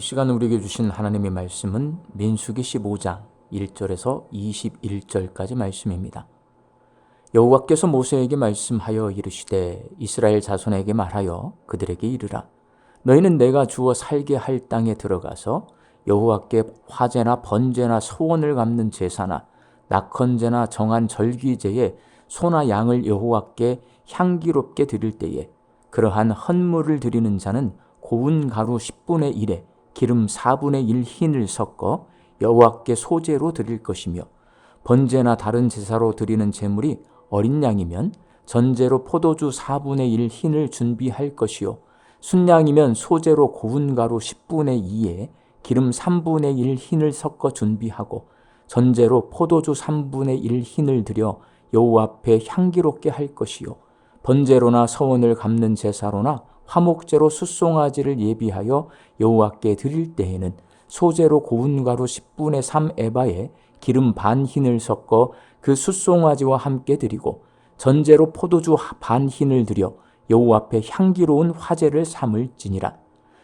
이 시간 우리에게 주신 하나님의 말씀은 민수기 15장 1절에서 21절까지 말씀입니다. 여호와께서 모세에게 말씀하여 이르시되 이스라엘 자손에게 말하여 그들에게 이르라. 너희는 내가 주어 살게 할 땅에 들어가서 여호와께 화제나 번제나 소원을 갚는 제사나 낙헌제나 정한 절기제에 소나 양을 여호와께 향기롭게 드릴 때에 그러한 헌물을 드리는 자는 고운 가루 10분의 1에 기름 4분의 1 흰을 섞어 여호와께 소제로 드릴 것이며, 번제나 다른 제사로 드리는 제물이 어린 양이면 전제로 포도주 4분의 1 흰을 준비할 것이요, 순양이면 소제로 고운 가루 10분의 2에 기름 3분의 1 흰을 섞어 준비하고 전제로 포도주 3분의 1 흰을 드려 여호와 앞에 향기롭게 할 것이요, 번제로나 서원을 갚는 제사로나 화목제로 숫송아지를 예비하여 여호와께 드릴 때에는 소제로 고운 가루 10분의 3 에바에 기름 반 흰을 섞어 그 숫송아지와 함께 드리고, 전제로 포도주 반 흰을 드려 여호와 앞에 향기로운 화제를 삼을지니라.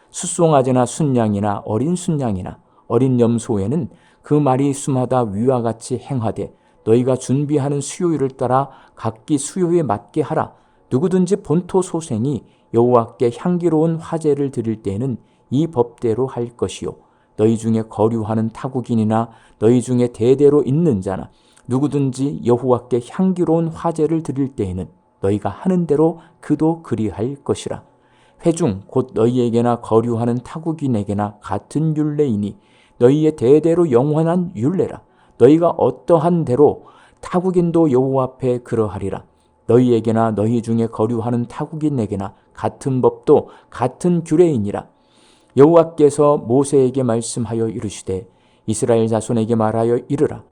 숫송아지나 순양이나 어린 순양이나 어린 염소에는 그 마리 수마다 위와 같이 행하되 너희가 준비하는 수요일을 따라 각기 수요에 맞게 하라. 누구든지 본토 소생이 여호와께 향기로운 화제를 드릴 때에는 이 법대로 할 것이요, 너희 중에 거류하는 타국인이나 너희 중에 대대로 있는 자나 누구든지 여호와께 향기로운 화제를 드릴 때에는 너희가 하는 대로 그도 그리할 것이라. 회중 곧 너희에게나 거류하는 타국인에게나 같은 율례이니 너희의 대대로 영원한 율례라. 너희가 어떠한 대로 타국인도 여호와 앞에 그러하리라. 너희에게나 너희 중에 거류하는 타국인에게나 같은 법도 같은 규례이니라. 여호와께서 모세에게 말씀하여 이르시되 이스라엘 자손에게 말하여 이르라.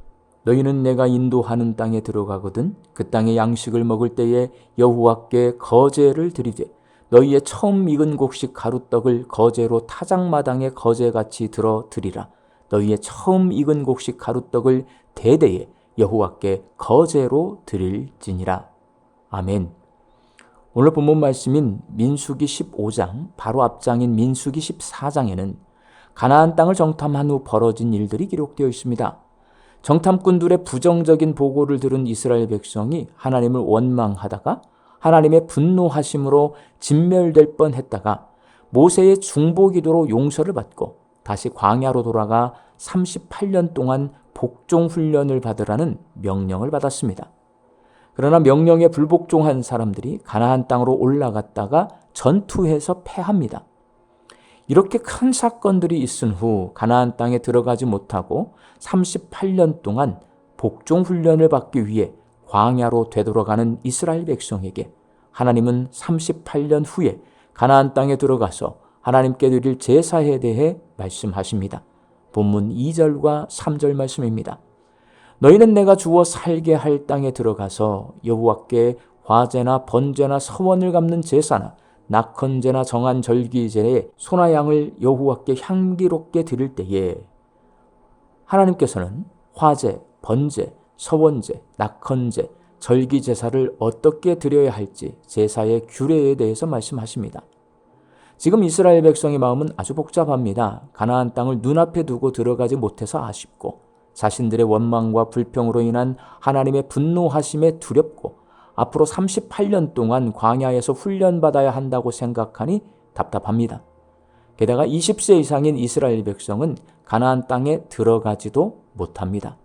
너희는 내가 인도하는 땅에 들어가거든 그 땅의 양식을 먹을 때에 여호와께 거제를 드리되 너희의 처음 익은 곡식 가루떡을 거제로 타작마당에 거제같이 들어 드리라. 너희의 처음 익은 곡식 가루떡을 대대에 여호와께 거제로 드릴지니라. 아멘. 오늘 본문 말씀인 민수기 15장 바로 앞장인 민수기 14장에는 가나안 땅을 정탐한 후 벌어진 일들이 기록되어 있습니다. 정탐꾼들의 부정적인 보고를 들은 이스라엘 백성이 하나님을 원망하다가 하나님의 분노하심으로 진멸될 뻔했다가 모세의 중보기도로 용서를 받고 다시 광야로 돌아가 38년 동안 복종훈련을 받으라는 명령을 받았습니다. 그러나 명령에 불복종한 사람들이 가나안 땅으로 올라갔다가 전투해서 패합니다. 이렇게 큰 사건들이 있은 후 가나안 땅에 들어가지 못하고 38년 동안 복종훈련을 받기 위해 광야로 되돌아가는 이스라엘 백성에게 하나님은 38년 후에 가나안 땅에 들어가서 하나님께 드릴 제사에 대해 말씀하십니다. 본문 2절과 3절 말씀입니다. 너희는 내가 주어 살게 할 땅에 들어가서 여호와께 화제나 번제나 서원을 갚는 제사나 낙헌제나 정한 절기제에 소나 양을 여호와께 향기롭게 드릴 때에, 하나님께서는 화제, 번제, 서원제, 낙헌제, 절기제사를 어떻게 드려야 할지 제사의 규례에 대해서 말씀하십니다. 지금 이스라엘 백성의 마음은 아주 복잡합니다. 가나안 땅을 눈앞에 두고 들어가지 못해서 아쉽고, 자신들의 원망과 불평으로 인한 하나님의 분노하심에 두렵고, 앞으로 38년 동안 광야에서 훈련받아야 한다고 생각하니 답답합니다. 게다가 20세 이상인 이스라엘 백성은 가나안 땅에 들어가지도 못합니다.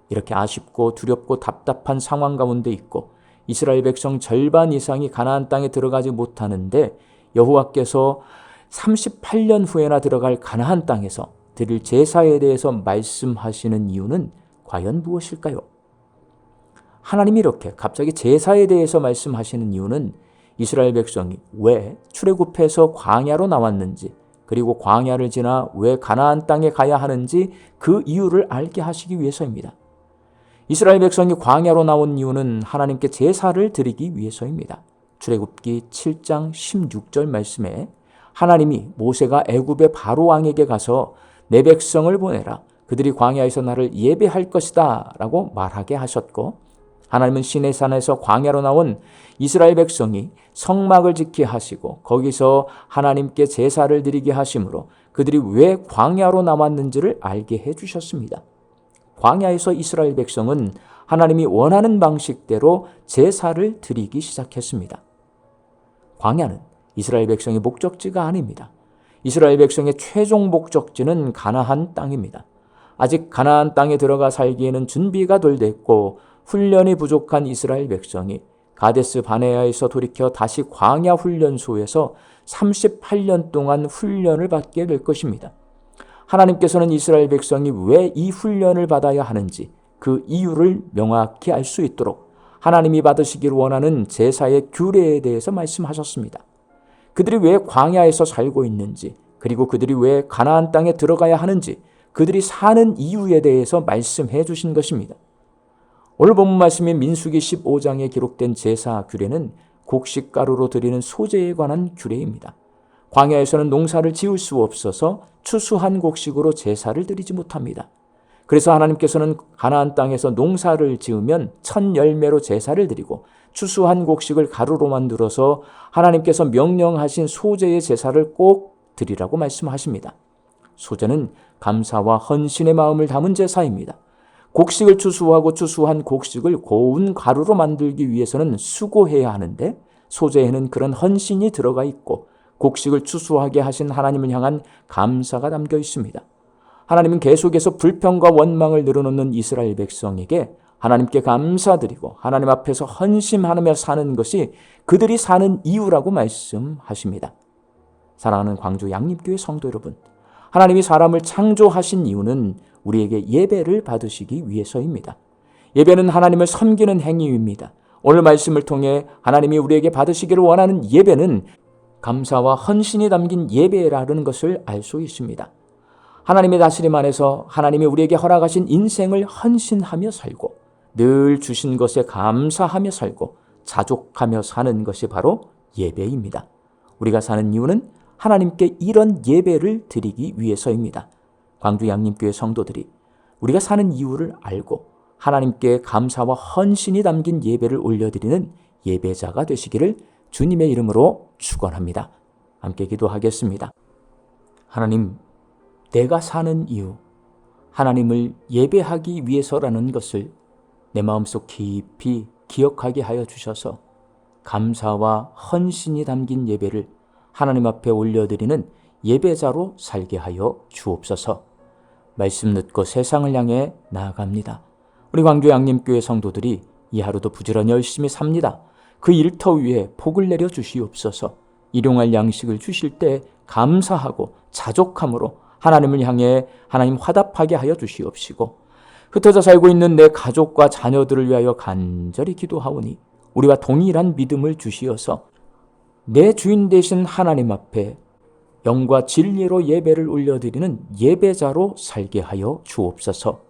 이렇게 아쉽고 두렵고 답답한 상황 가운데 있고 이스라엘 백성 절반 이상이 가나안 땅에 들어가지 못하는데 여호와께서 38년 후에나 들어갈 가나안 땅에서 드릴 제사에 대해서 말씀하시는 이유는 과연 무엇일까요? 하나님이 이렇게 갑자기 제사에 대해서 말씀하시는 이유는 이스라엘 백성이 왜 출애굽해서 광야로 나왔는지, 그리고 광야를 지나 왜 가나안 땅에 가야 하는지 그 이유를 알게 하시기 위해서입니다. 이스라엘 백성이 광야로 나온 이유는 하나님께 제사를 드리기 위해서입니다. 출애굽기 7장 16절 말씀에 하나님이 모세가 애굽의 바로 왕에게 가서 내 백성을 보내라. 그들이 광야에서 나를 예배할 것이다 라고 말하게 하셨고, 하나님은 시내산에서 광야로 나온 이스라엘 백성이 성막을 짓게 하시고 거기서 하나님께 제사를 드리게 하심으로 그들이 왜 광야로 남았는지를 알게 해주셨습니다. 광야에서 이스라엘 백성은 하나님이 원하는 방식대로 제사를 드리기 시작했습니다. 광야는 이스라엘 백성의 목적지가 아닙니다. 이스라엘 백성의 최종 목적지는 가나안 땅입니다. 아직 가나안 땅에 들어가 살기에는 준비가 덜 됐고 훈련이 부족한 이스라엘 백성이 가데스 바네아에서 돌이켜 다시 광야 훈련소에서 38년 동안 훈련을 받게 될 것입니다. 하나님께서는 이스라엘 백성이 왜 이 훈련을 받아야 하는지 그 이유를 명확히 알 수 있도록 하나님이 받으시기를 원하는 제사의 규례에 대해서 말씀하셨습니다. 그들이 왜 광야에서 살고 있는지, 그리고 그들이 왜 가나안 땅에 들어가야 하는지, 그들이 사는 이유에 대해서 말씀해 주신 것입니다. 오늘 본문 말씀인 민수기 15장에 기록된 제사 규례는 곡식가루로 드리는 소재에 관한 규례입니다. 광야에서는 농사를 지을 수 없어서 추수한 곡식으로 제사를 드리지 못합니다. 그래서 하나님께서는 가나안 땅에서 농사를 지으면 첫 열매로 제사를 드리고 추수한 곡식을 가루로 만들어서 하나님께서 명령하신 소재의 제사를 꼭 드리라고 말씀하십니다. 소재는 감사와 헌신의 마음을 담은 제사입니다. 곡식을 추수하고 추수한 곡식을 고운 가루로 만들기 위해서는 수고해야 하는데 소재에는 그런 헌신이 들어가 있고 곡식을 추수하게 하신 하나님을 향한 감사가 담겨 있습니다. 하나님은 계속해서 불평과 원망을 늘어놓는 이스라엘 백성에게 하나님께 감사드리고 하나님 앞에서 헌신하며 사는 것이 그들이 사는 이유라고 말씀하십니다. 사랑하는 광주 양립교회 성도 여러분, 하나님이 사람을 창조하신 이유는 우리에게 예배를 받으시기 위해서입니다. 예배는 하나님을 섬기는 행위입니다. 오늘 말씀을 통해 하나님이 우리에게 받으시기를 원하는 예배는 감사와 헌신이 담긴 예배라는 것을 알 수 있습니다. 하나님의 다스림 안에서 하나님이 우리에게 허락하신 인생을 헌신하며 살고 늘 주신 것에 감사하며 살고 자족하며 사는 것이 바로 예배입니다. 우리가 사는 이유는 하나님께 이런 예배를 드리기 위해서입니다. 광주 양림교회 성도들이 우리가 사는 이유를 알고 하나님께 감사와 헌신이 담긴 예배를 올려드리는 예배자가 되시기를 주님의 이름으로 축원합니다. 함께 기도하겠습니다. 하나님, 내가 사는 이유, 하나님을 예배하기 위해서라는 것을 내 마음속 깊이 기억하게 하여 주셔서 감사와 헌신이 담긴 예배를 하나님 앞에 올려드리는 예배자로 살게 하여 주옵소서. 말씀 듣고 세상을 향해 나아갑니다. 우리 광주 양림교회 성도들이 이 하루도 부지런히 열심히 삽니다. 그 일터 위에 복을 내려 주시옵소서. 일용할 양식을 주실 때 감사하고 자족함으로 하나님을 향해 하나님 화답하게 하여 주시옵시고, 흩어져 살고 있는 내 가족과 자녀들을 위하여 간절히 기도하오니 우리와 동일한 믿음을 주시어서 내 주인 되신 하나님 앞에 영과 진리로 예배를 올려드리는 예배자로 살게 하여 주옵소서.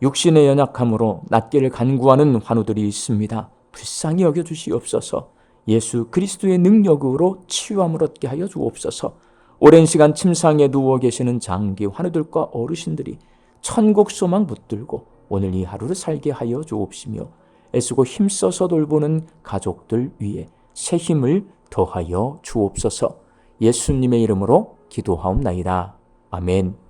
육신의 연약함으로 낫기를 간구하는 환우들이 있습니다. 불쌍히 여겨주시옵소서. 예수 그리스도의 능력으로 치유함을 얻게 하여 주옵소서. 오랜 시간 침상에 누워 계시는 장기 환우들과 어르신들이 천국 소망 붙들고 오늘 이 하루를 살게 하여 주옵시며, 애쓰고 힘써서 돌보는 가족들 위에 새 힘을 더하여 주옵소서. 예수님의 이름으로 기도하옵나이다. 아멘.